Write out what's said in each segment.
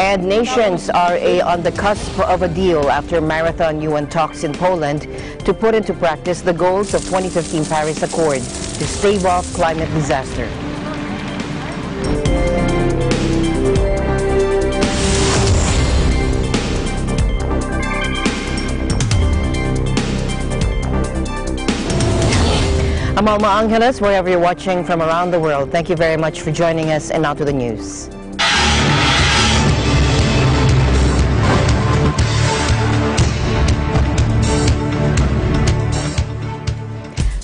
And nations are on the cusp of a deal after marathon UN talks in Poland to put into practice the goals of 2015 Paris Accord to stave off climate disaster. I'm Alma Angeles, wherever you're watching from around the world. Thank you very much for joining us, and now to the news.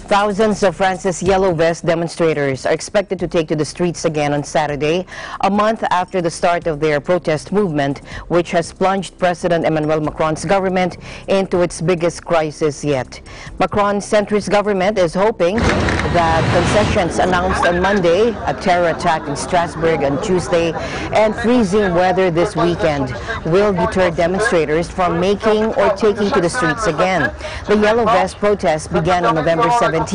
Thousands of France's Yellow Vest demonstrators are expected to take to the streets again on Saturday, a month after the start of their protest movement, which has plunged President Emmanuel Macron's government into its biggest crisis yet. Macron's centrist government is hoping that concessions announced on Monday, a terror attack in Strasbourg on Tuesday, and freezing weather this weekend will deter demonstrators from making or taking to the streets again. The Yellow Vest protest began on November 17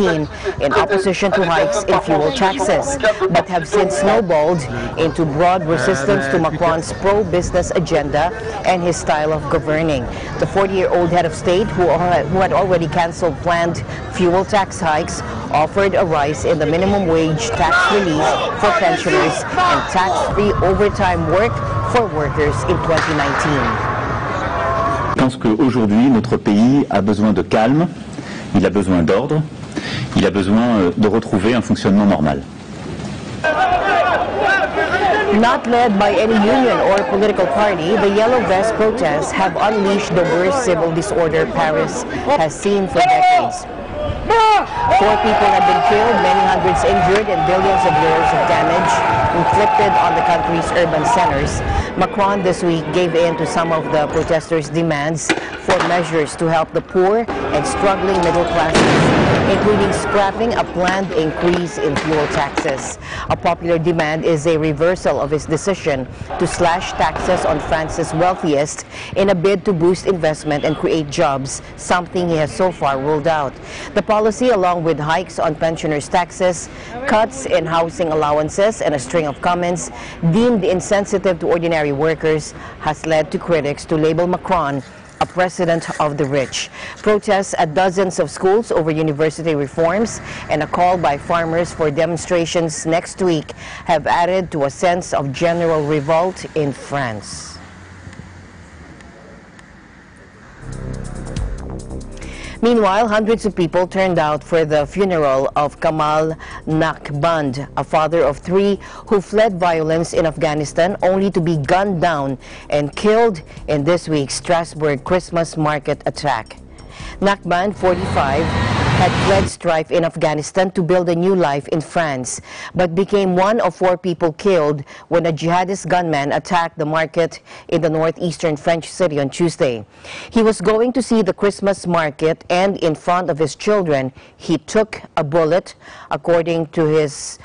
in opposition to hikes in fuel taxes, but have since snowballed into broad resistance to Macron's pro-business agenda and his style of governing. The 40-year-old head of state, who had already canceled planned fuel tax hikes, offered a rise in the minimum wage tax relief for pensioners and tax-free overtime work for workers in 2019. Je pense qu'aujourd'hui, notre pays a besoin de calme, il a besoin d'ordre, il a besoin de retrouver un fonctionnement normal. Not led by any union or political party, the Yellow Vest protests have unleashed the worst civil disorder Paris has seen for decades. 4 people have been killed, many hundreds injured, and billions of euros of damage inflicted on the country's urban centers. Macron this week gave in to some of the protesters' demands for measures to help the poor and struggling middle classes, including scrapping a planned increase in fuel taxes. A popular demand is a reversal of his decision to slash taxes on France's wealthiest in a bid to boost investment and create jobs, something he has so far ruled out. The policy, along with hikes on pensioners' taxes, cuts in housing allowances, and a string of comments deemed insensitive to ordinary workers, has led to critics to label Macron a president of the rich. Protests at dozens of schools over university reforms and a call by farmers for demonstrations next week have added to a sense of general revolt in France. Meanwhile, hundreds of people turned out for the funeral of Kamal Nakband, a father of 3 who fled violence in Afghanistan only to be gunned down and killed in this week's Strasbourg Christmas market attack. Nakband, 45, had fled strife in Afghanistan to build a new life in France, but became one of 4 people killed when a jihadist gunman attacked the market in the northeastern French city on Tuesday. He was going to see the Christmas market, and in front of his children, he took a bullet, according to his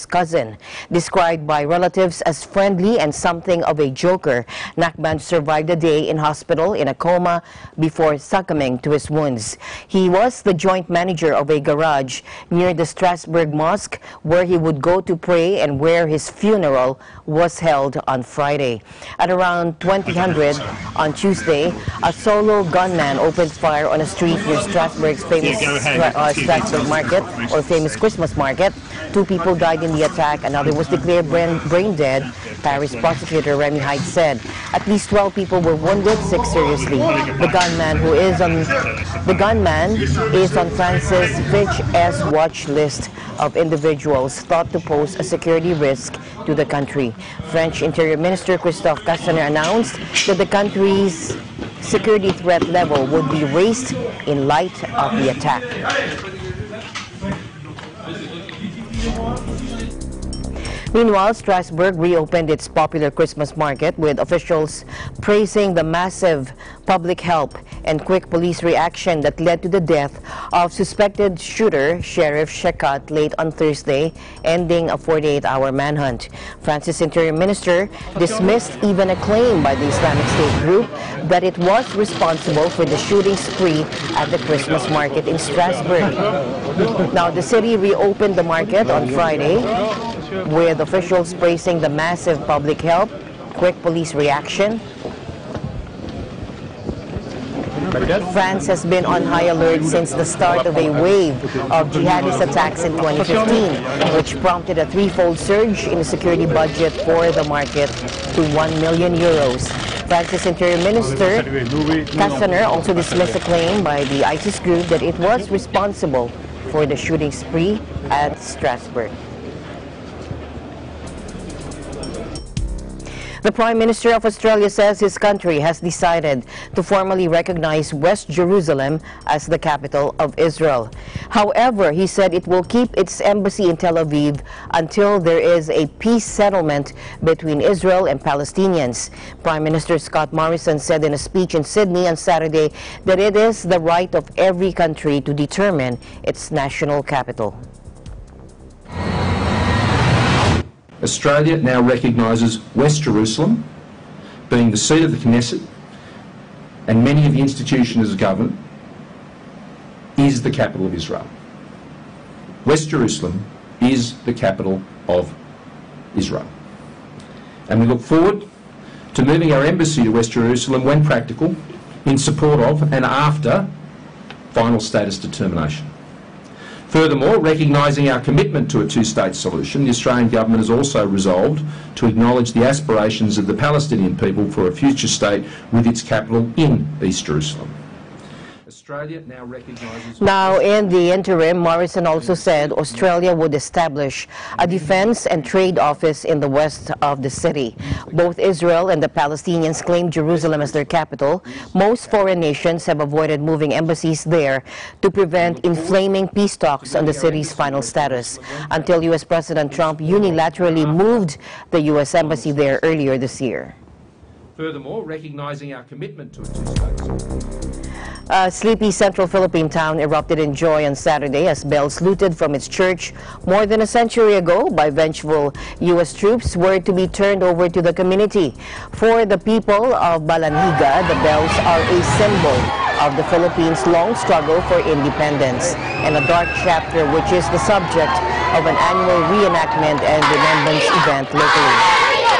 cousin. Described by relatives as friendly and something of a joker, Nakband survived a day in hospital in a coma before succumbing to his wounds. He was the joint manager of a garage near the Strasbourg mosque, where he would go to pray and where his funeral was held on Friday. At around 2000 on Tuesday, a solo gunman opened fire on a street near Strasbourg's famous Strasbourg market, or famous Christmas market. 2 people died in the attack. Another was declared brain dead, Paris prosecutor Remy Hyde said. At least 12 people were wounded, 6 seriously. The gunman is on France's Fitch S watch list of individuals thought to pose a security risk to the country. French Interior Minister Christophe Castaner announced that the country's security threat level would be raised in light of the attack. Meanwhile, Strasbourg reopened its popular Christmas market, with officials praising the massive public help and quick police reaction that led to the death of suspected shooter Sheriff Shekat late on Thursday, ending a 48-hour manhunt. France's Interior Minister dismissed even a claim by the Islamic State group that it was responsible for the shooting spree at the Christmas market in Strasbourg. Now, the city reopened the market on Friday, with officials praising the massive public help quick police reaction. France has been on high alert since the start of a wave of jihadist attacks in 2015, which prompted a threefold surge in the security budget for the market to €1 million. France's Interior Minister Castaner also dismissed a claim by the ISIS group that it was responsible for the shooting spree at Strasbourg. The Prime Minister of Australia says his country has decided to formally recognize West Jerusalem as the capital of Israel. However, he said it will keep its embassy in Tel Aviv until there is a peace settlement between Israel and Palestinians. Prime Minister Scott Morrison said in a speech in Sydney on Saturday that it is the right of every country to determine its national capital. Australia now recognises West Jerusalem being the seat of the Knesset and many of the institutions of government is the capital of Israel. West Jerusalem is the capital of Israel. And we look forward to moving our embassy to West Jerusalem when practical in support of and after final status determination. Furthermore, recognising our commitment to a two-state solution, the Australian government has also resolved to acknowledge the aspirations of the Palestinian people for a future state with its capital in East Jerusalem. Australia now recognises... Now, in the interim, Morrison also said Australia would establish a defence and trade office in the west of the city. Both Israel and the Palestinians claim Jerusalem as their capital. Most foreign nations have avoided moving embassies there to prevent inflaming peace talks on the city's final status, until U.S. President Trump unilaterally moved the U.S. embassy there earlier this year. Furthermore, recognising our commitment to a two-state solution. A sleepy central Philippine town erupted in joy on Saturday as bells looted from its church more than a century ago by vengeful U.S. troops were to be turned over to the community. For the people of Balanhiga, the bells are a symbol of the Philippines' long struggle for independence and a dark chapter which is the subject of an annual reenactment and remembrance event locally.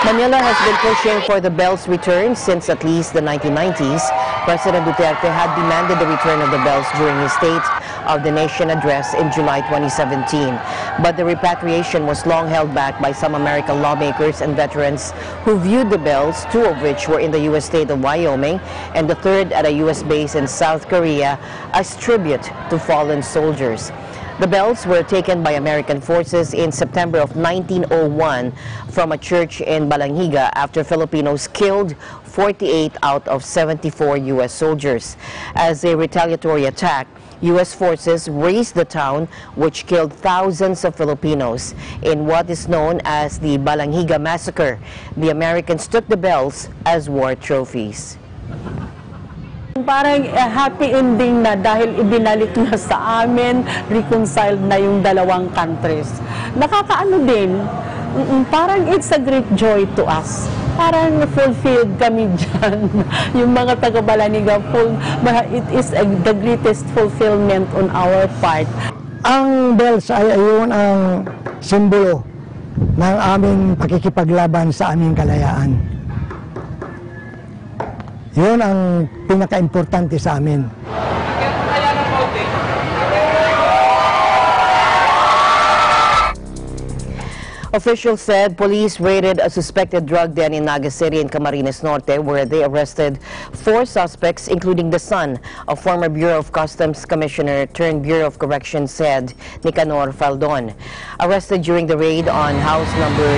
Manila has been pushing for the bells' return since at least the 1990s. President Duterte had demanded the return of the bells during his State of the Nation address in July 2017. But the repatriation was long held back by some American lawmakers and veterans who viewed the bells, two of which were in the U.S. state of Wyoming and the third at a U.S. base in South Korea, as tribute to fallen soldiers. The bells were taken by American forces in September of 1901 from a church in Balanhiga after Filipinos killed 48 out of 74 U.S. soldiers. As a retaliatory attack, U.S. forces razed the town, which killed thousands of Filipinos in what is known as the Balanhiga Massacre. The Americans took the bells as war trophies. Parang happy ending na dahil ibinalik na sa amin, reconciled na yung dalawang countries. Nakakaano din, parang it's a great joy to us. Parang fulfilled kami dyan. Yung mga taga-Balaniga, it is the greatest fulfillment on our part. Ang bells ay ayun ang simbolo ng aming pakikipaglaban sa aming kalayaan. Yun ang pinaka-importante sa amin. Officials said police raided a suspected drug den in Naga City in Camarines Norte, where they arrested 4 suspects, including the son of former Bureau of Customs Commissioner turned Bureau of Corrections head Nicanor Faldon. Arrested during the raid on house number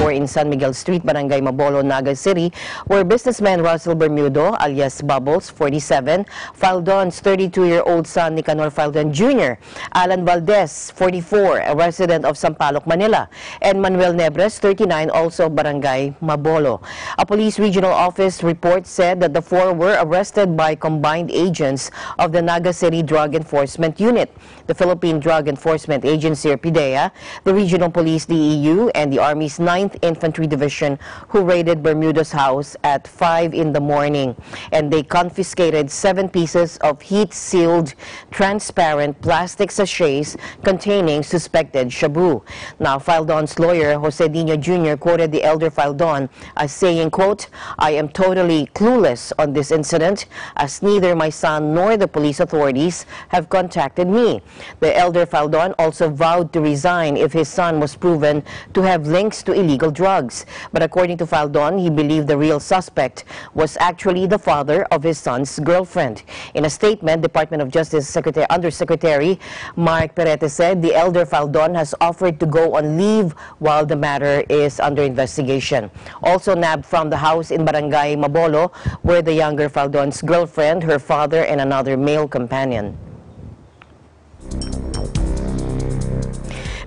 C4 in San Miguel Street, Barangay Mabolo, Naga City, were businessman Russell Bermudo, alias Bubbles, 47, Faldon's 32-year-old son Nicanor Faldon Jr., Alan Valdez, 44, a resident of Sampaloc, Manila, and Manuel Nebres, 39, also Barangay Mabolo. A police regional office report said that the 4 were arrested by combined agents of the Naga City Drug Enforcement Unit, the Philippine Drug Enforcement Agency, or PIDEA, the Regional Police DEU, and the Army's 9th Infantry Division, who raided Bermudo's house at 5 in the morning. And they confiscated 7 pieces of heat-sealed, transparent plastic sachets containing suspected shabu. Now, Faldon's lawyer Jose Nino Jr. quoted the elder Faldon as saying, quote, "I am totally clueless on this incident as neither my son nor the police authorities have contacted me." The elder Faldon also vowed to resign if his son was proven to have links to illegal drugs. But according to Faldon, he believed the real suspect was actually the father of his son's girlfriend. In a statement, Department of Justice Undersecretary Mark Perete said the elder Faldon has offered to go on leave while the matter is under investigation. Also nabbed from the house in Barangay Mabolo were the younger Faldon's girlfriend, her father, and another male companion.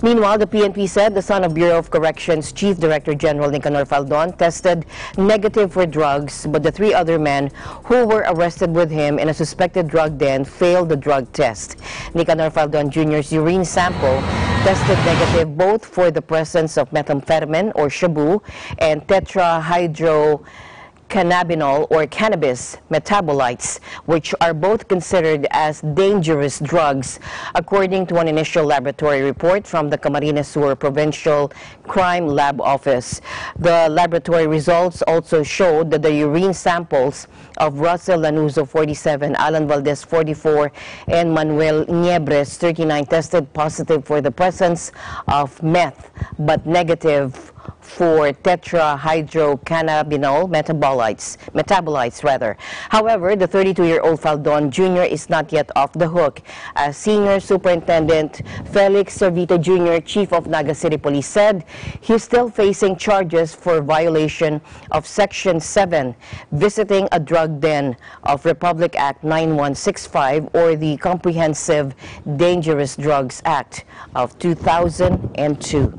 Meanwhile, the PNP said the son of Bureau of Corrections Chief Director General Nicanor Faldon tested negative for drugs, but the 3 other men who were arrested with him in a suspected drug den failed the drug test. Nicanor Faldon Jr.'s urine sample tested negative both for the presence of methamphetamine or shabu and tetrahydrocannabinol or cannabis metabolites, which are both considered as dangerous drugs, according to an initial laboratory report from the Camarines Sur Provincial Crime Lab Office. The laboratory results also showed that the urine samples of Russell Lanuzo, 47, Alan Valdez, 44, and Manuel Niebres, 39, tested positive for the presence of meth, but negative for tetrahydrocannabinol metabolites rather. However, the 32-year-old Faldon Jr. is not yet off the hook. As Senior Superintendent Felix Servita Jr., Chief of Naga City Police, said he's still facing charges for violation of Section 7, visiting a drug den of Republic Act 9165 or the Comprehensive Dangerous Drugs Act of 2002.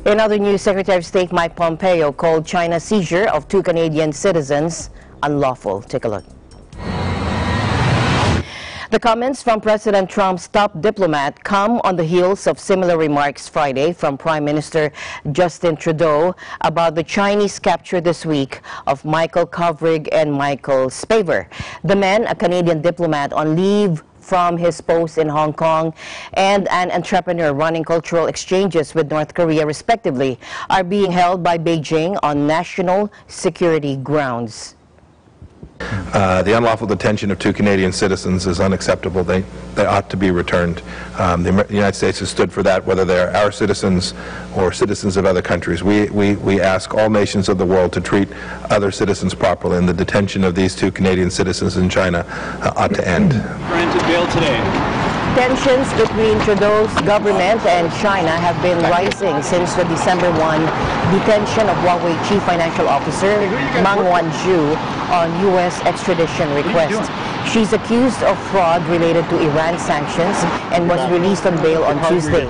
In other news, Secretary of State Mike Pompeo called China's seizure of 2 Canadian citizens unlawful. Take a look. The comments from President Trump's top diplomat come on the heels of similar remarks Friday from Prime Minister Justin Trudeau about the Chinese capture this week of Michael Kovrig and Michael Spavor. The men, a Canadian diplomat on leave from his post in Hong Kong and an entrepreneur running cultural exchanges with North Korea, respectively, are being held by Beijing on national security grounds. The unlawful detention of 2 Canadian citizens is unacceptable. They ought to be returned. The United States has stood for that, whether they're our citizens or citizens of other countries. We ask all nations of the world to treat other citizens properly, and the detention of these 2 Canadian citizens in China ought to end. Granted bail today. Tensions between Trudeau's government and China have been rising since the December 1 detention of Huawei Chief Financial Officer Meng Wanzhou on U.S. extradition request. She's accused of fraud related to Iran sanctions and was released on bail on Tuesday.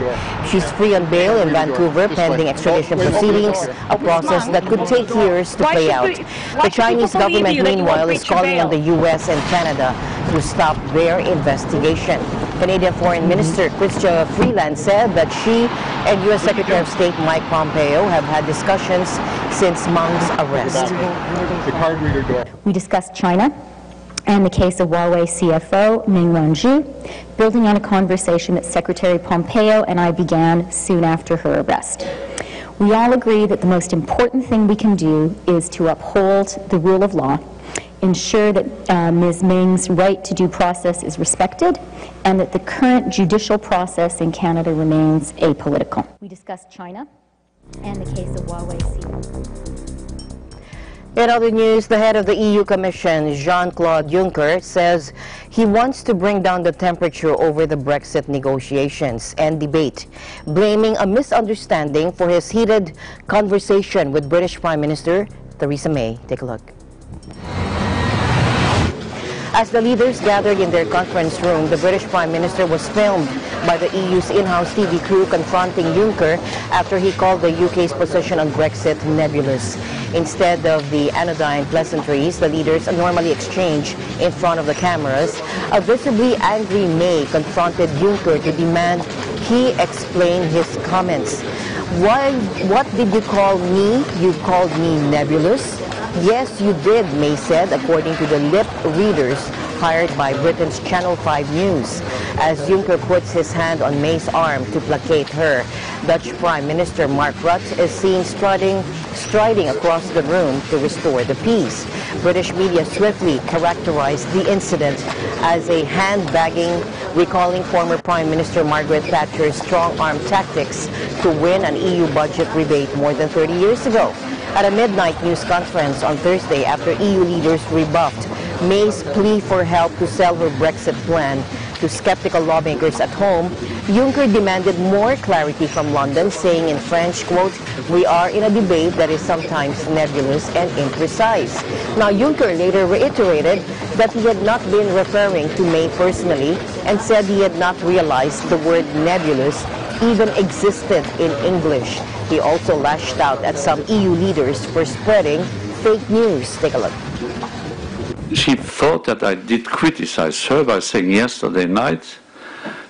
She's free on bail in Vancouver pending extradition proceedings, a process that could take years to play out. The Chinese government, meanwhile, is calling on the U.S. and Canada to stop their investigation. Canadian Foreign Minister Chrystia Freeland said that she and U.S. Secretary of State Mike Pompeo have had discussions since Meng's arrest. We discussed China and the case of Huawei CFO Meng Wanzhou, building on a conversation that Secretary Pompeo and I began soon after her arrest. We all agree that the most important thing we can do is to uphold the rule of law, ensure that Ms. Meng's right to due process is respected, and that the current judicial process in Canada remains apolitical. We discussed China and the case of Huawei CFO. In other news, the head of the EU Commission, Jean-Claude Juncker, says he wants to bring down the temperature over the Brexit negotiations and debate, blaming a misunderstanding for his heated conversation with British Prime Minister Theresa May. Take a look. As the leaders gathered in their conference room, the British Prime Minister was filmed by the EU's in-house TV crew confronting Juncker after he called the UK's position on Brexit nebulous. Instead of the anodyne pleasantries the leaders normally exchange in front of the cameras, a visibly angry May confronted Juncker to demand he explain his comments. What did you call me? You called me nebulous? Yes, you did, May said, according to the lip readers hired by Britain's Channel 5 News. As Juncker puts his hand on May's arm to placate her, Dutch Prime Minister Mark Rutte is seen striding across the room to restore the peace. British media swiftly characterized the incident as a handbagging, recalling former Prime Minister Margaret Thatcher's strong-arm tactics to win an EU budget rebate more than 30 years ago. At a midnight news conference on Thursday after EU leaders rebuffed May's plea for help to sell her Brexit plan to skeptical lawmakers at home, Juncker demanded more clarity from London, saying in French, quote, "We are in a debate that is sometimes nebulous and imprecise." Now, Juncker later reiterated that he had not been referring to May personally and said he had not realized the word nebulous even existed in English. He also lashed out at some EU leaders for spreading fake news. Take a look. She thought that I did criticize her by saying yesterday night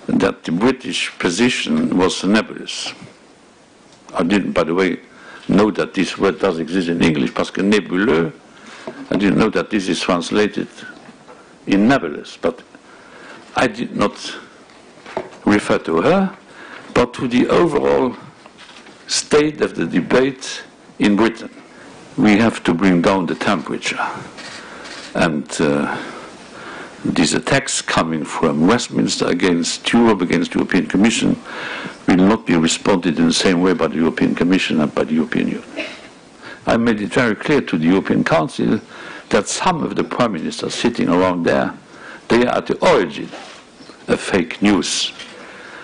that the British position was nebulous. I didn't, by the way, know that this word does exist in English, parce que nébuleux, I didn't know that this is translated in nebulous, but I did not refer to her, but to the overall state of the debate in Britain. We have to bring down the temperature. And these attacks coming from Westminster against Europe, against the European Commission, will not be responded in the same way by the European Commission and by the European Union. I made it very clear to the European Council that some of the prime ministers sitting around there, they are at the origin of fake news.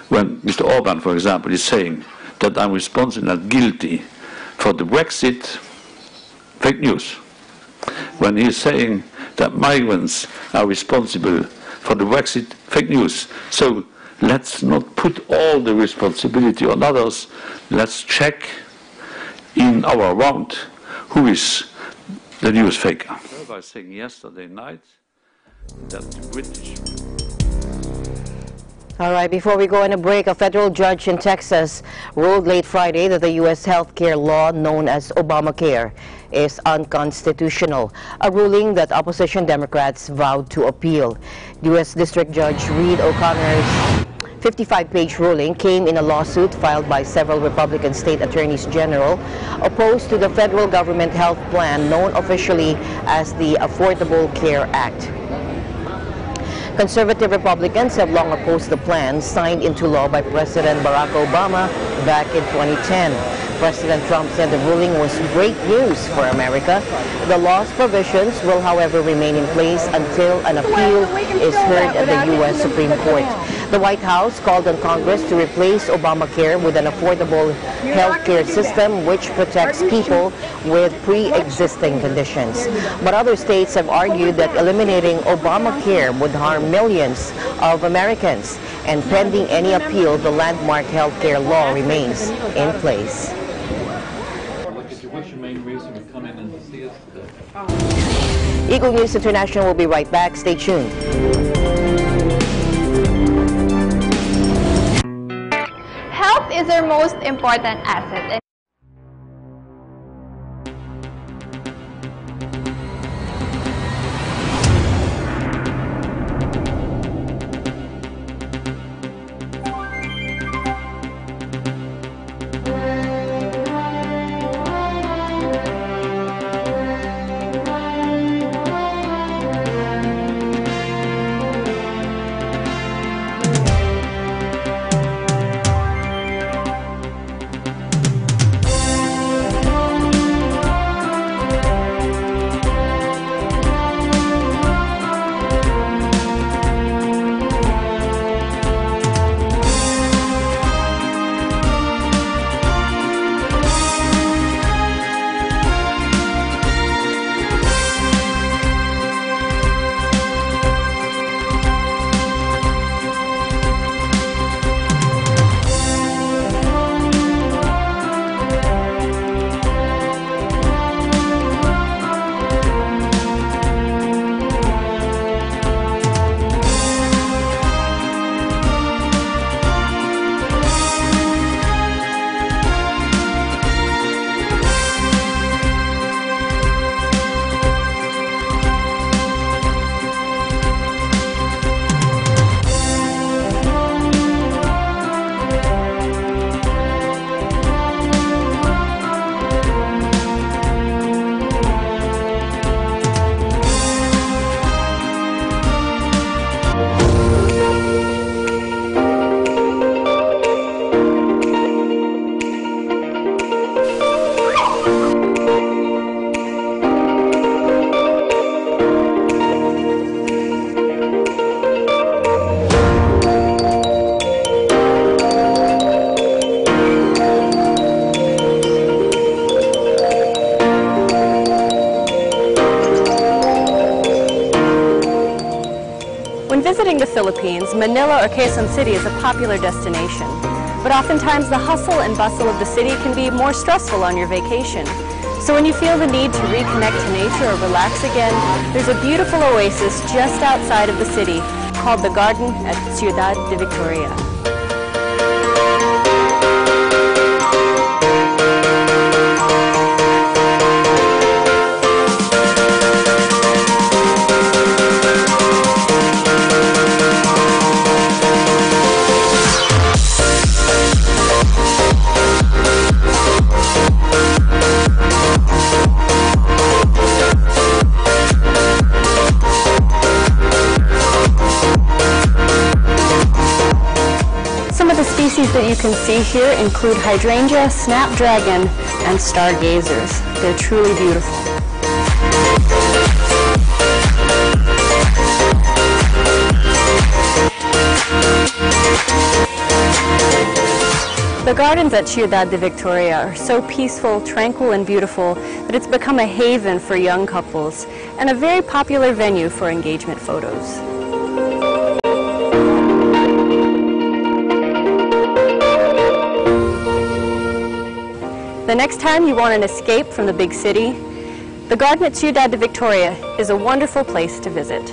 When Mr. Orban, for example, is saying that I'm responsible and guilty for the Brexit, fake news. When he is saying that migrants are responsible for the Brexit, fake news. So let's not put all the responsibility on others. Let's check in our round who is the news faker. By saying yesterday night that the British... All right, before we go on a break, a federal judge in Texas ruled late Friday that the U.S. health care law known as Obamacare is unconstitutional, a ruling that opposition Democrats vowed to appeal. U.S. District Judge Reed O'Connor's 55-page ruling came in a lawsuit filed by several Republican state attorneys general opposed to the federal government health plan known officially as the Affordable Care Act. Conservative Republicans have long opposed the plan signed into law by President Barack Obama back in 2010. President Trump said the ruling was great news for America. The law's provisions will, however, remain in place until an appeal is heard at the U.S. Supreme Court. The White House called on Congress to replace Obamacare with an affordable health care system which protects people with pre-existing conditions. But other states have argued that eliminating Obamacare would harm millions of Americans. And pending any appeal, the landmark health care law remains in place. What's your main reason to come in and see us today? Eagle News International will be right back. Stay tuned. Health is our most important asset. Manila or Quezon City is a popular destination, but oftentimes the hustle and bustle of the city can be more stressful on your vacation. So when you feel the need to reconnect to nature or relax again, there's a beautiful oasis just outside of the city called the Garden at Ciudad de Victoria. That you can see here include hydrangea, snapdragon, and stargazers. They're truly beautiful. The gardens at Ciudad de Victoria are so peaceful, tranquil, and beautiful that it's become a haven for young couples and a very popular venue for engagement photos. The next time you want an escape from the big city, the garden at Ciudad de Victoria is a wonderful place to visit.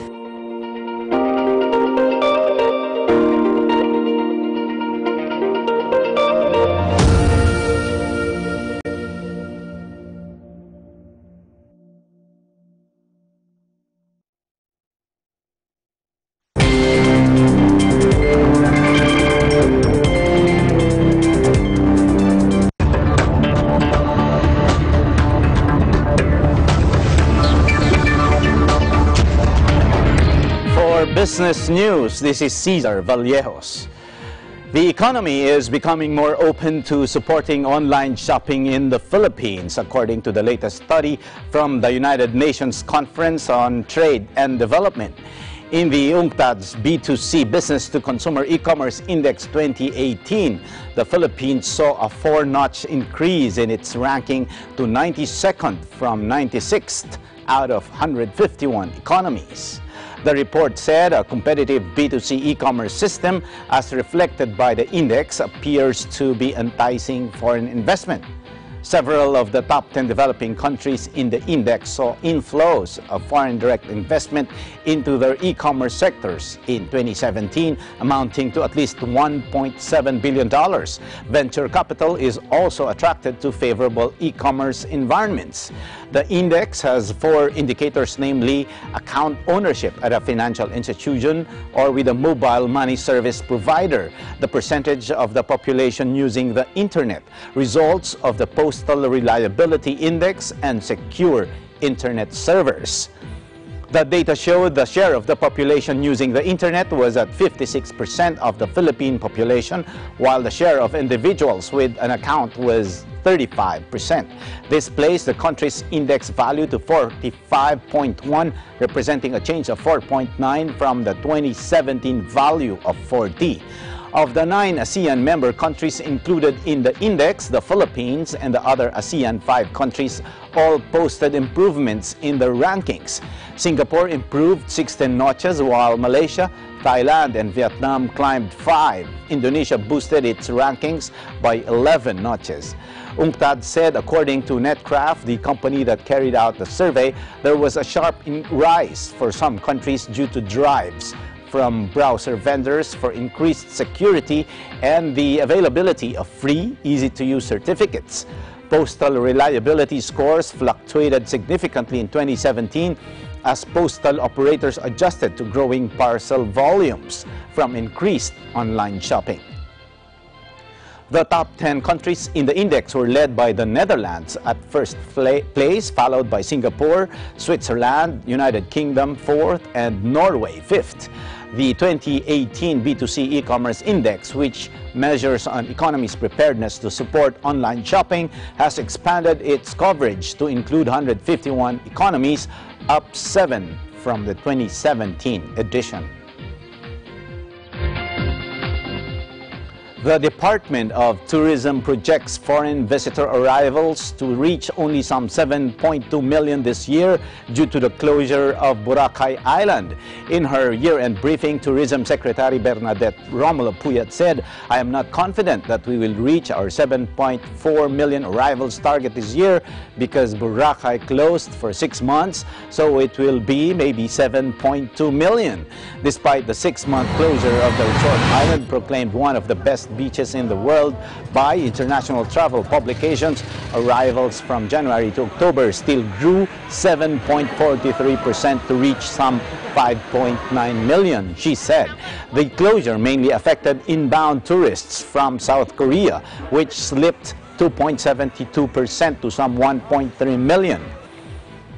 Business News, this is Cesar Vallejos. The economy is becoming more open to supporting online shopping in the Philippines, according to the latest study from the United Nations Conference on Trade and Development. In the UNCTAD's B2C Business-to-Consumer E-Commerce Index 2018, the Philippines saw a 4-notch increase in its ranking to 92nd from 96th out of 151 economies. The report said a competitive B2C e-commerce system, as reflected by the index, appears to be enticing foreign investment. Several of the top 10 developing countries in the index saw inflows of foreign direct investment into their e-commerce sectors in 2017, amounting to at least $1.7 billion. Venture capital is also attracted to favorable e-commerce environments. The index has 4 indicators, namely account ownership at a financial institution or with a mobile money service provider, the percentage of the population using the internet, results of the Postal Reliability Index, and secure internet servers. The data showed the share of the population using the internet was at 56% of the Philippine population, while the share of individuals with an account was 35%. This placed the country's index value to 45.1, representing a change of 4.9 from the 2017 value of 40. Of the 9 ASEAN member countries included in the index, the Philippines and the other ASEAN 5 countries all posted improvements in their rankings. Singapore improved 16 notches, while Malaysia, Thailand, and Vietnam climbed 5. Indonesia boosted its rankings by 11 notches. UNCTAD said, according to Netcraft, the company that carried out the survey, there was a sharp rise for some countries due to drives from browser vendors for increased security and the availability of free, easy-to-use certificates. Postal reliability scores fluctuated significantly in 2017 as postal operators adjusted to growing parcel volumes from increased online shopping. The top 10 countries in the index were led by the Netherlands at first place, followed by Singapore, Switzerland, United Kingdom 4th, and Norway 5th. The 2018 B2C e-commerce index, which measures an economy's preparedness to support online shopping, has expanded its coverage to include 151 economies, up 7 from the 2017 edition. The Department of Tourism projects foreign visitor arrivals to reach only some 7.2 million this year due to the closure of Boracay Island. In her year-end briefing, Tourism Secretary Bernadette Romulo Puyat said, "I am not confident that we will reach our 7.4 million arrivals target this year because Boracay closed for 6 months, so it will be maybe 7.2 million. Despite the 6-month closure of the resort island, proclaimed one of the best beaches in the world by international travel publications, arrivals from January to October still grew 7.43% to reach some 5.9 million, she said. The closure mainly affected inbound tourists from South Korea, which slipped 2.72% to some 1.3 million.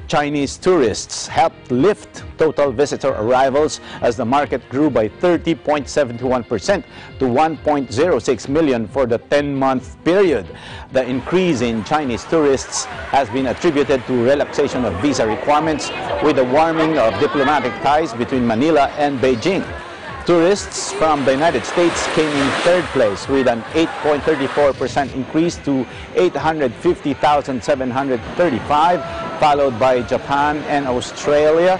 Chinese tourists helped lift total visitor arrivals as the market grew by 30.71% to 1.06 million for the 10-month period. The increase in Chinese tourists has been attributed to relaxation of visa requirements with the warming of diplomatic ties between Manila and Beijing. Tourists from the United States came in third place with an 8.34% increase to 850,735, followed by Japan and Australia.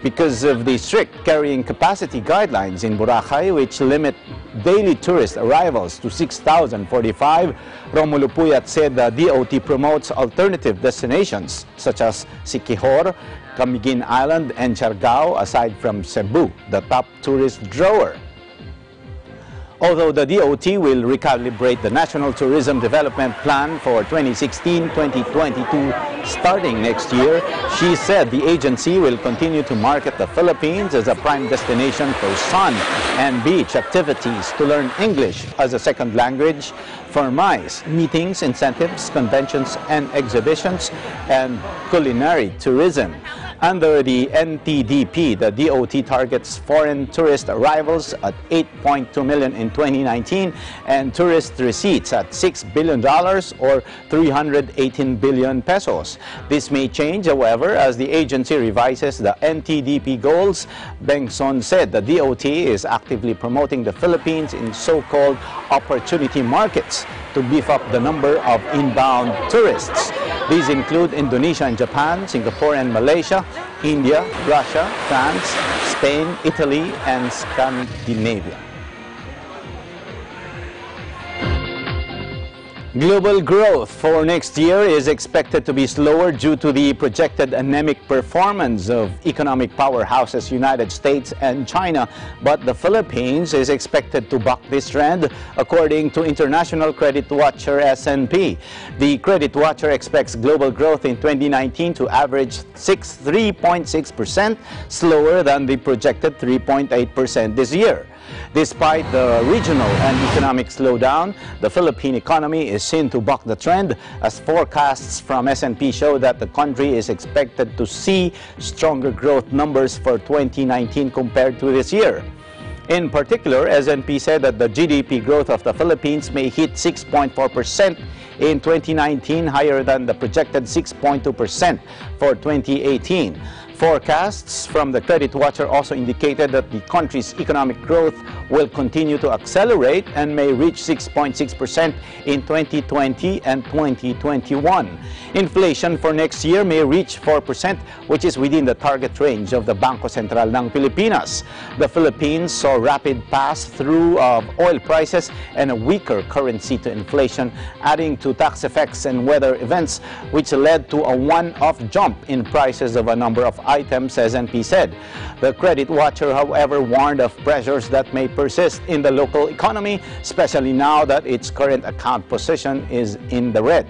Because of the strict carrying capacity guidelines in Boracay, which limit daily tourist arrivals to 6,045, Romulo Puyat said the DOT promotes alternative destinations such as Siquijor, Camiguin Island, and Siargao, aside from Cebu, the top tourist drawer. Although the DOT will recalibrate the National Tourism Development Plan for 2016-2022 starting next year, she said the agency will continue to market the Philippines as a prime destination for sun and beach activities, to learn English as a second language, for MICE, meetings, incentives, conventions and exhibitions, and culinary tourism. Under the NTDP, the DOT targets foreign tourist arrivals at 8.2 million in 2019 and tourist receipts at $6 billion or 318 billion pesos. This may change, however, as the agency revises the NTDP goals. Bengson said the DOT is actively promoting the Philippines in so-called opportunity markets to beef up the number of inbound tourists. These include Indonesia and Japan, Singapore and Malaysia, India, Russia, France, Spain, Italy, and Scandinavia. Global growth for next year is expected to be slower due to the projected anemic performance of economic powerhouses United States and China, but the Philippines is expected to buck this trend, according to international credit watcher S&P. The credit watcher expects global growth in 2019 to average 3.6%, slower than the projected 3.8% this year. Despite the regional and economic slowdown, the Philippine economy is seen to buck the trend, as forecasts from S&P show that the country is expected to see stronger growth numbers for 2019 compared to this year. In particular, S&P said that the GDP growth of the Philippines may hit 6.4% in 2019, higher than the projected 6.2% for 2018. Forecasts from the credit watcher also indicated that the country's economic growth will continue to accelerate and may reach 6.6% in 2020 and 2021. Inflation for next year may reach 4%, which is within the target range of the Bangko Sentral ng Pilipinas. The Philippines saw rapid pass-through of oil prices and a weaker currency to inflation, adding to tax effects and weather events, which led to a one-off jump in prices of a number of items, S&P said. The credit watcher, however, warned of pressures that may persist in the local economy, especially now that its current account position is in the red.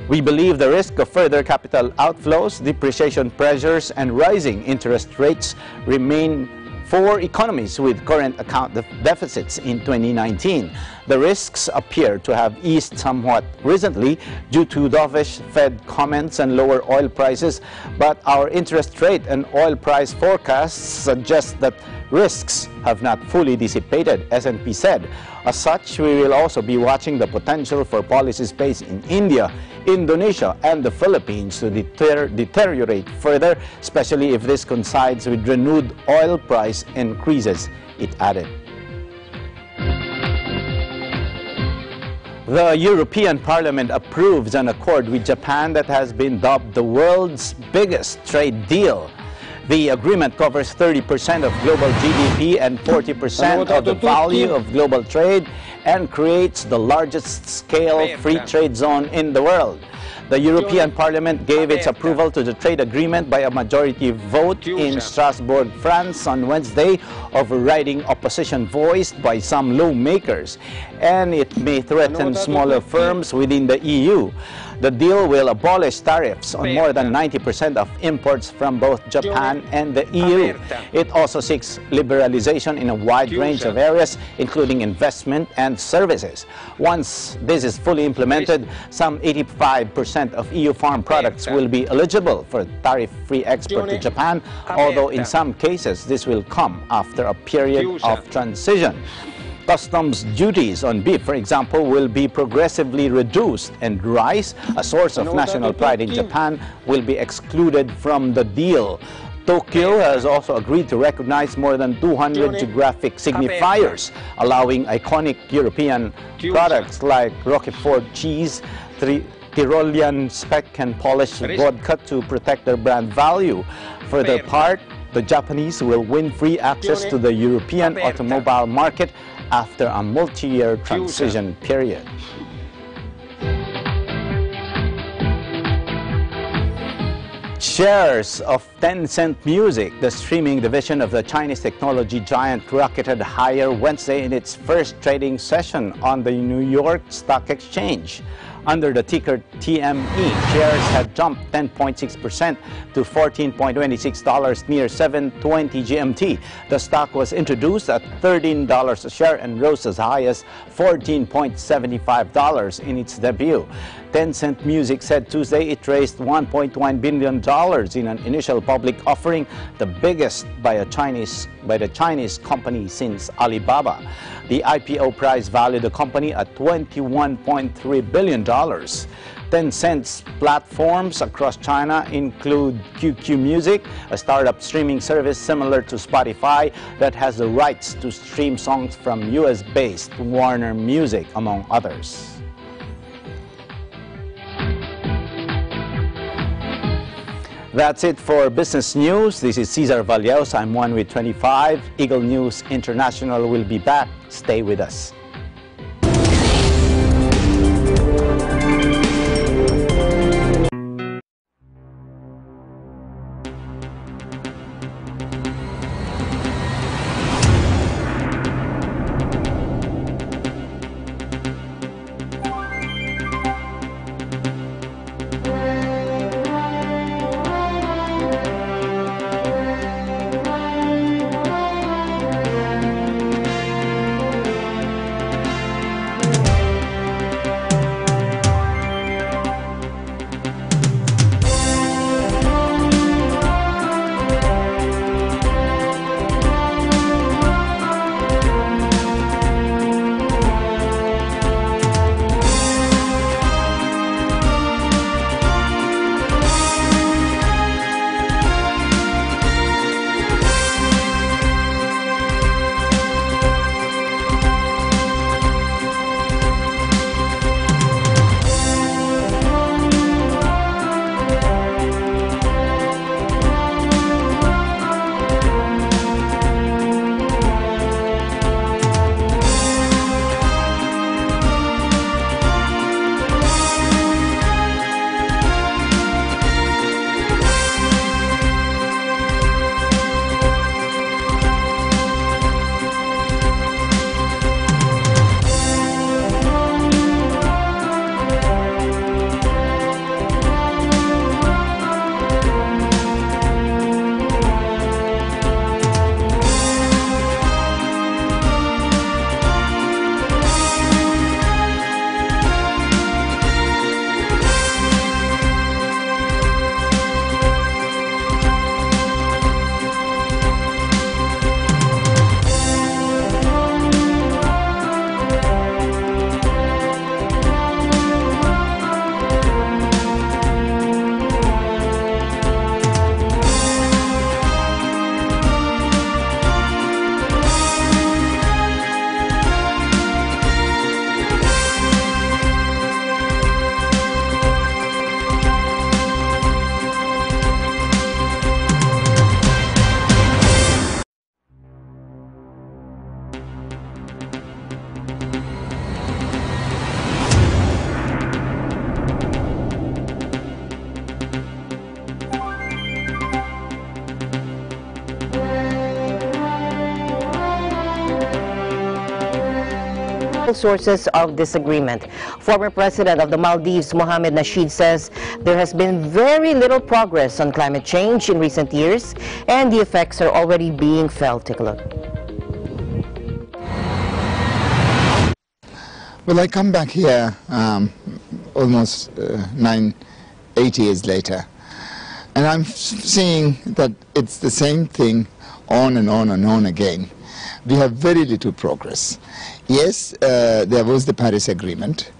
We believe the risk of further capital outflows, depreciation pressures, and rising interest rates remain for economies with current account deficits in 2019. The risks appear to have eased somewhat recently due to dovish Fed comments and lower oil prices, but our interest rate and oil price forecasts suggest that risks have not fully dissipated, S&P said. As such, we will also be watching the potential for policy space in India, Indonesia, and the Philippines to deteriorate further, especially if this coincides with renewed oil price increases, it added. The European Parliament approves an accord with Japan that has been dubbed the world's biggest trade deal. The agreement covers 30% of global GDP and 40% of the value of global trade and creates the largest scale free trade zone in the world. The European Parliament gave its approval to the trade agreement by a majority vote in Strasbourg, France on Wednesday, overriding opposition voiced by some lawmakers, and it may threaten smaller firms within the EU. The deal will abolish tariffs on more than 90% of imports from both Japan and the EU. It also seeks liberalization in a wide range of areas, including investment and services. Once this is fully implemented, some 85% of EU farm products will be eligible for tariff-free export to Japan, although in some cases this will come after a period of transition. Customs duties on beef, for example, will be progressively reduced, and rice, a source of national pride in Japan, will be excluded from the deal. Tokyo has also agreed to recognize more than 200 geographic signifiers, allowing iconic European products like Roquefort cheese, Tyrolean speck and polished vodka to protect their brand value. For their part, the Japanese will win free access to the European automobile market after a multi-year transition period. Shares of Tencent Music, the streaming division of the Chinese technology giant, rocketed higher Wednesday in its first trading session on the New York Stock Exchange. Under the ticker TME, shares had jumped 10.6% to $14.26 near 7:20 GMT. The stock was introduced at $13 a share and rose as high as $14.75 in its debut. Tencent Music said Tuesday it raised $1.1 billion in an initial public offering, the biggest by the Chinese company since Alibaba. The IPO price valued the company at $21.3 billion. Tencent's platforms across China include QQ Music, a startup streaming service similar to Spotify that has the rights to stream songs from US-based Warner Music, among others. That's it for business news. This is Cesar Vallejos. I'm one with 25. Eagle News International will be back. Stay with us. sources of disagreement. Former President of the Maldives, Mohamed Nasheed, says there has been very little progress on climate change in recent years, and the effects are already being felt. Take a look. Well, I come back here almost 8 years later, and I'm seeing that it's the same thing on and on and on again. We have very little progress. Yes, there was the Paris Agreement,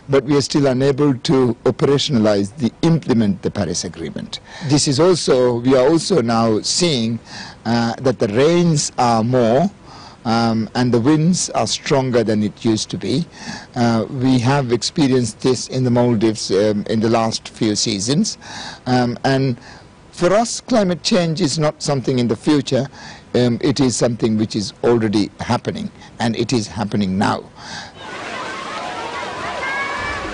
but we are still unable to operationalize, implement the Paris Agreement. This is also, we are also now seeing that the rains are more and the winds are stronger than it used to be. We have experienced this in the Maldives in the last few seasons, and for us, climate change is not something in the future. It is something which is already happening, and it is happening now.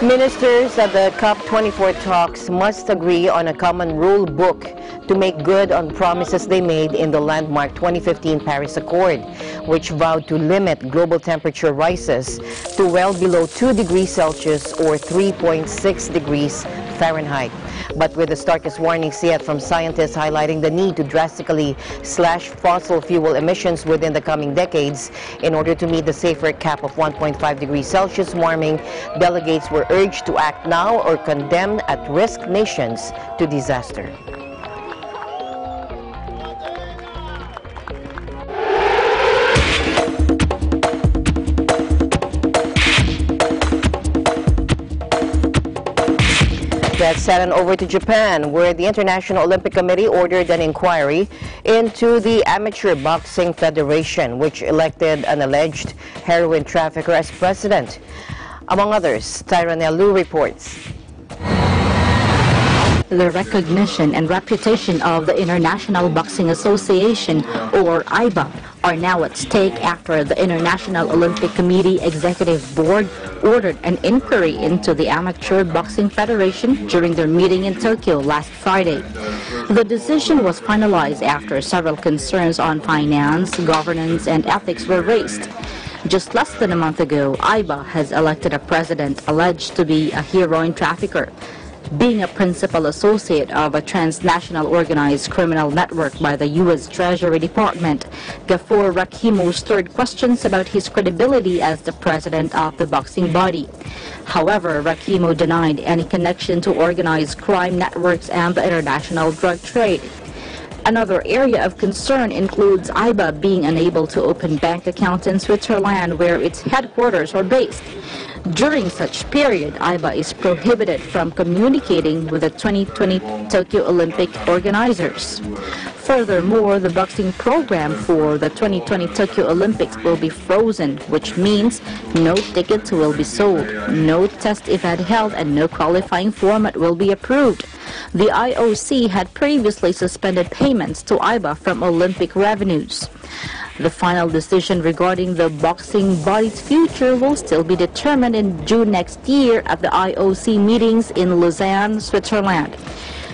Ministers at the COP24 talks must agree on a common rule book to make good on promises they made in the landmark 2015 Paris Accord, which vowed to limit global temperature rises to well below 2 degrees Celsius or 3.6 degrees Fahrenheit. But with the starkest warnings yet from scientists highlighting the need to drastically slash fossil fuel emissions within the coming decades in order to meet the safer cap of 1.5 degrees Celsius warming, delegates were urged to act now or condemn at-risk nations to disaster. Let's head on over to Japan, where the International Olympic Committee ordered an inquiry into the Amateur Boxing Federation, which elected an alleged heroin trafficker as president. Among others, Tyranel Lu reports. The recognition and reputation of the International Boxing Association, or IBA, are now at stake after the International Olympic Committee Executive Board ordered an inquiry into the Amateur Boxing Federation during their meeting in Tokyo last Friday. The decision was finalized after several concerns on finance, governance, and ethics were raised. Just less than a month ago, IBA has elected a president alleged to be a heroin trafficker. Being a principal associate of a transnational organized criminal network by the U.S. Treasury Department, Gafur Rakimo stirred questions about his credibility as the president of the boxing body. However, Rakimo denied any connection to organized crime networks and the international drug trade. Another area of concern includes IBA being unable to open bank accounts in Switzerland, where its headquarters are based. During such period, IBA is prohibited from communicating with the 2020 Tokyo Olympic organizers. Furthermore, the boxing program for the 2020 Tokyo Olympics will be frozen, which means no tickets will be sold, no test event held, and no qualifying format will be approved. The IOC had previously suspended payments to IBA from Olympic revenues. The final decision regarding the boxing body's future will still be determined in June next year at the IOC meetings in Lausanne, Switzerland.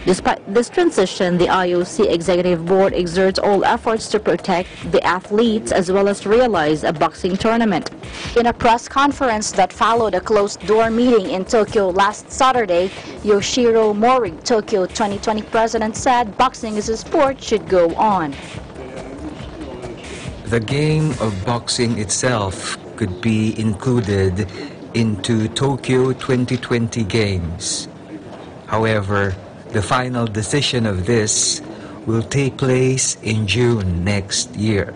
Despite this transition, the IOC Executive Board exerts all efforts to protect the athletes as well as realize a boxing tournament. In a press conference that followed a closed-door meeting in Tokyo last Saturday, Yoshiro Mori, Tokyo 2020 president, said boxing as a sport should go on. The game of boxing itself could be included into Tokyo 2020 Games. However, the final decision of this will take place in June next year.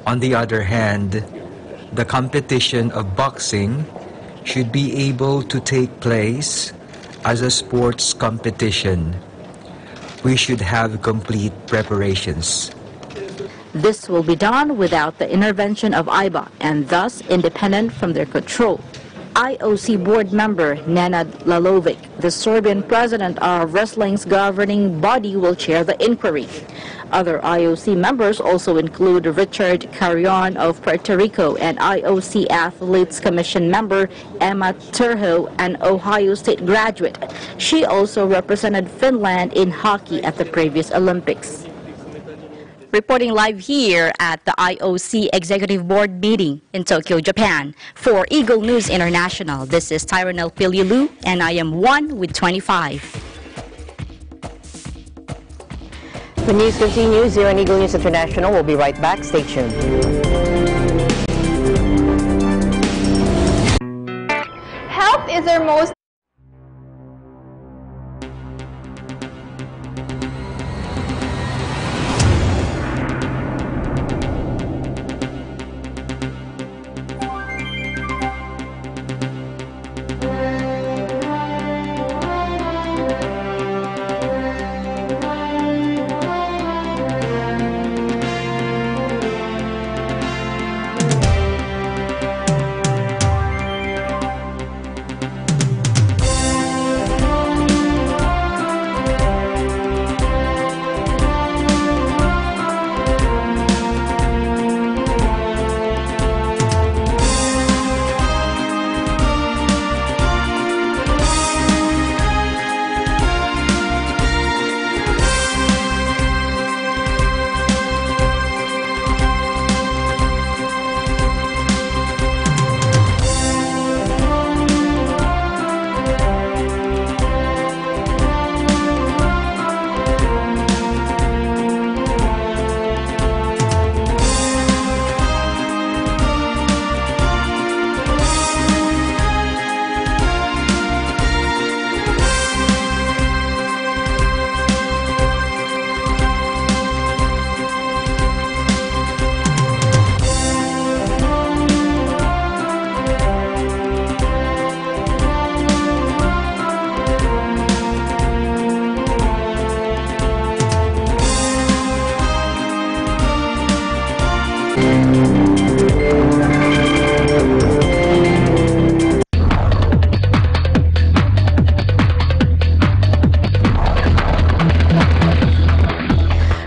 On the other hand, the competition of boxing should be able to take place as a sports competition. We should have complete preparations. This will be done without the intervention of IBA and thus independent from their control. IOC board member Nenad Lalovic, the Serbian president of wrestling's governing body, will chair the inquiry. Other IOC members also include Richard Carrion of Puerto Rico and IOC Athletes Commission member Emma Turho, an Ohio State graduate. She also represented Finland in hockey at the previous Olympics. reporting live here at the IOC Executive Board meeting in Tokyo, Japan. For Eagle News International, this is Tyronel Pililu, and I am 1 with 25. The news continues here on Eagle News International. We'll be right back. Stay tuned. Health is our most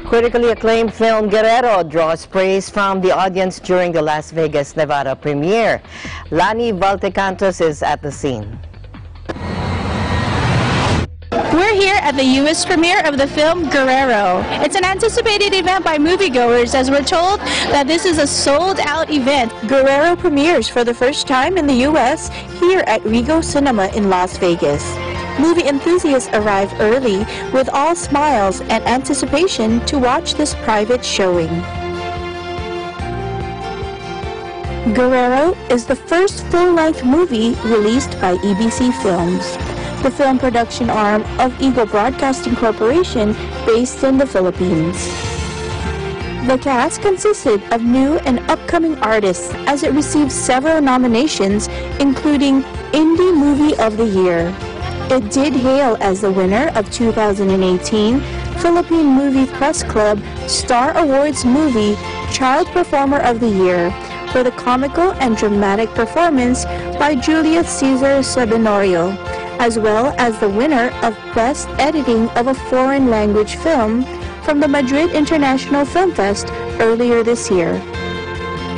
critically acclaimed film Guerrero draws praise from the audience during the Las Vegas, Nevada premiere. Lani Valtecantos is at the scene. We're here at the U.S. premiere of the film Guerrero. It's an anticipated event by moviegoers, as we're told that this is a sold-out event. Guerrero premieres for the first time in the U.S. here at Regal Cinema in Las Vegas. Movie enthusiasts arrive early with all smiles and anticipation to watch this private showing. Guerrero is the first full-length movie released by EBC Films, the film production arm of Eagle Broadcasting Corporation based in the Philippines. The cast consisted of new and upcoming artists as it received several nominations, including Indie Movie of the Year. It did hail as the winner of 2018 Philippine Movie Press Club Star Awards Movie Child Performer of the Year for the comical and dramatic performance by Julius Cesar Sabinorio, as well as the winner of Best Editing of a Foreign Language Film from the Madrid International Film Fest earlier this year.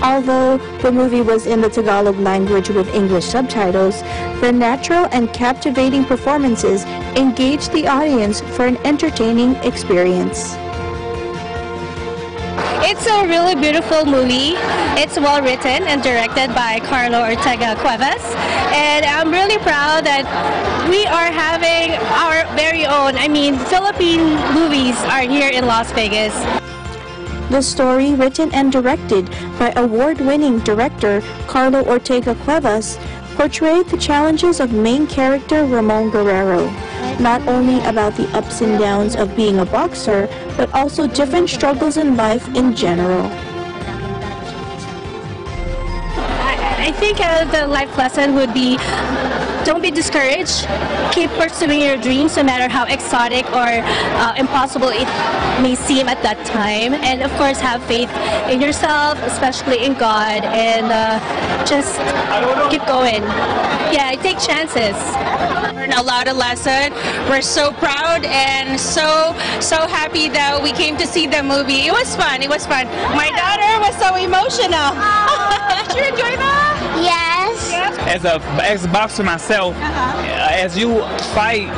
Although the movie was in the Tagalog language with English subtitles, the natural and captivating performances engaged the audience for an entertaining experience. It's a really beautiful movie. It's well written and directed by Carlo Ortega Cuevas, and I'm really proud that we are having our very own, Philippine movies are here in Las Vegas. The story, written and directed by award-winning director Carlo Ortega Cuevas, portrayed the challenges of main character Ramon Guerrero, not only about the ups and downs of being a boxer, but also different struggles in life in general. I think the life lesson would be, don't be discouraged. Keep pursuing your dreams, no matter how exotic or impossible it may seem at that time. And of course, have faith in yourself, especially in God, and just keep going. Yeah, take chances. Learned a lot of lesson. We're so proud and so happy that we came to see the movie. It was fun. It was fun. My daughter was so emotional. Did you enjoy that? Yes. Yes. as a boxer myself, as you fight,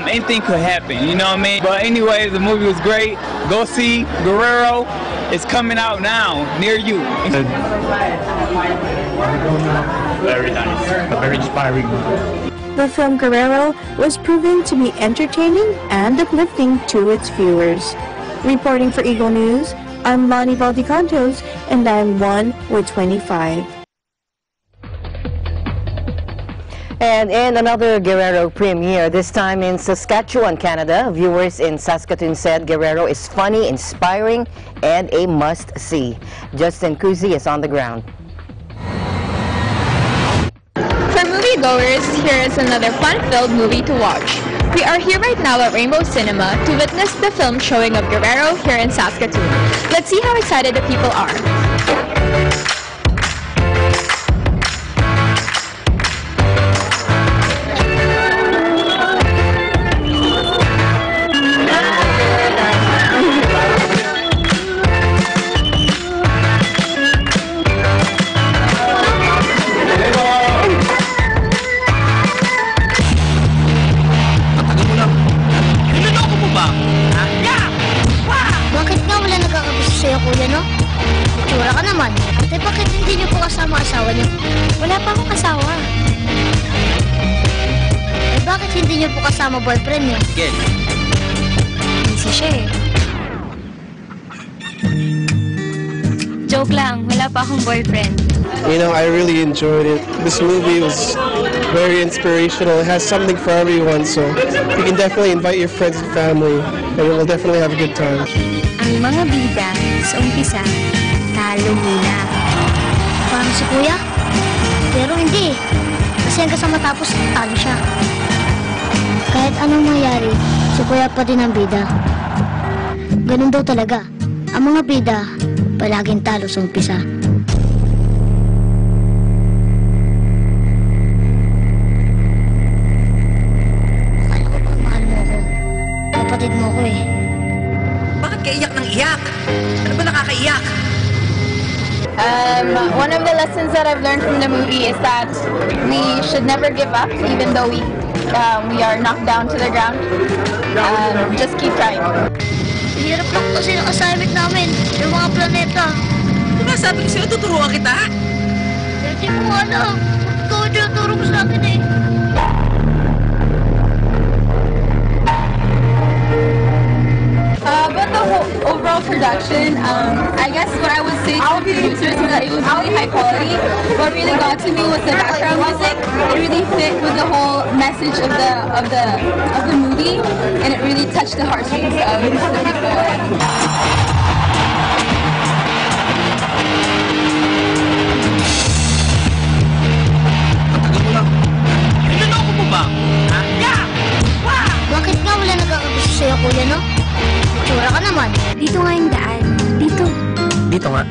anything could happen. You know what I mean? But anyway, the movie was great. Go see Guerrero. It's coming out now near you. Very nice. Very inspiring. The film Guerrero was proven to be entertaining and uplifting to its viewers. Reporting for Eagle News, I'm Lonnie Valdecantos, and I'm 1 with 25. And in another Guerrero premiere, this time in Saskatchewan, Canada, viewers in Saskatoon said Guerrero is funny, inspiring, and a must-see. Justin Kuzi is on the ground. For moviegoers, here is another fun-filled movie to watch. We are here right now at Rainbow Cinema to witness the film showing of Guerrero here in Saskatoon. Let's see how excited the people are. Boyfriend niyo. Again. Busy siya eh. Joke lang, wala pa akong boyfriend. You know, I really enjoyed it. This movie was very inspirational. It has something for everyone, so you can definitely invite your friends and family, and we'll definitely have a good time. Ang mga bida sa umpisa, talo muna. Parang si Kuya? Pero hindi. Kasi hanggang sa matapos, talo siya. Kahit anong mangyari, si Kuya pa din ang bida. Ganun daw talaga. Ang mga bida, palaging talo sa umpisa. Akala ko ba mahal mo ako? Kapatid mo ako eh. Bakit ka iyak ng iyak? Ano ba nakakaiyak? One of the lessons that I've learned from the movie is that we should never give up, even though we are knocked down to the ground. Just keep trying. Hirap lang kasi ng assignment namin, yung mga planeta. Diba sabi ko sa'yo, tuturuan kita? Hindi ko alam. Ikaw ang tinuturo mo sa akin eh. But the whole overall production, I guess what I would say to the producers is that it was really high quality. What really got to me was the background music. It really fit with the whole message of the movie, and it really touched the heartstrings of the people. Niloloko mo ba? Ha? Yeah! Wow! Bakit nga wala nagkakagusto sa'yo, Kuya, no? Tsura ka naman. Dito nga yung daan. Dito. Dito nga.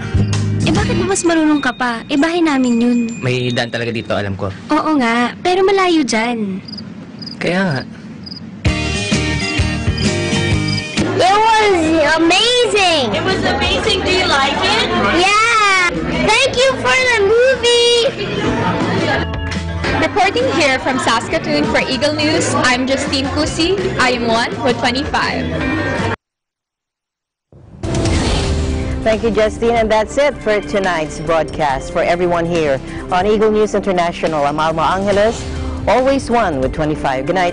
Eh bakit ba mas marunong ka pa? Eh bahay namin yun. May daan talaga dito, alam ko. Oo nga, pero malayo dyan. Kaya nga. It was amazing! It was amazing. Do you like it? Yeah! Thank you for the movie! Reporting here from Saskatoon for Eagle News, I'm Justine Kusi. I am 1 with 25. Thank you, Justine. And that's it for tonight's broadcast. For everyone here on Eagle News International, I'm Alma Angeles, always 1 with 25. Good night.